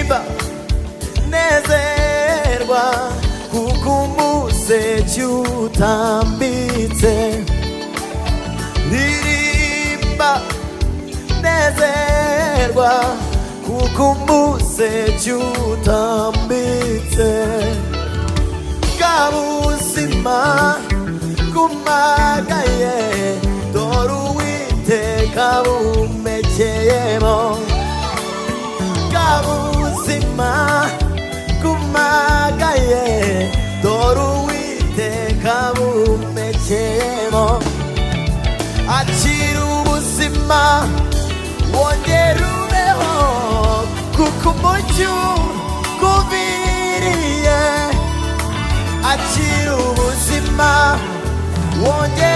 ririmba nezerwa kuko umuseke utambitse ririmba nezerwa kuko umuseke utambitse kabuzima kumagaye dore Uwiteka bumekeyemo kabuzima kumagaye dore Uwiteka bumekeyemo akira ubuzima wongera ubeho kuko umucyo ukubiriye akira ubuzima wongera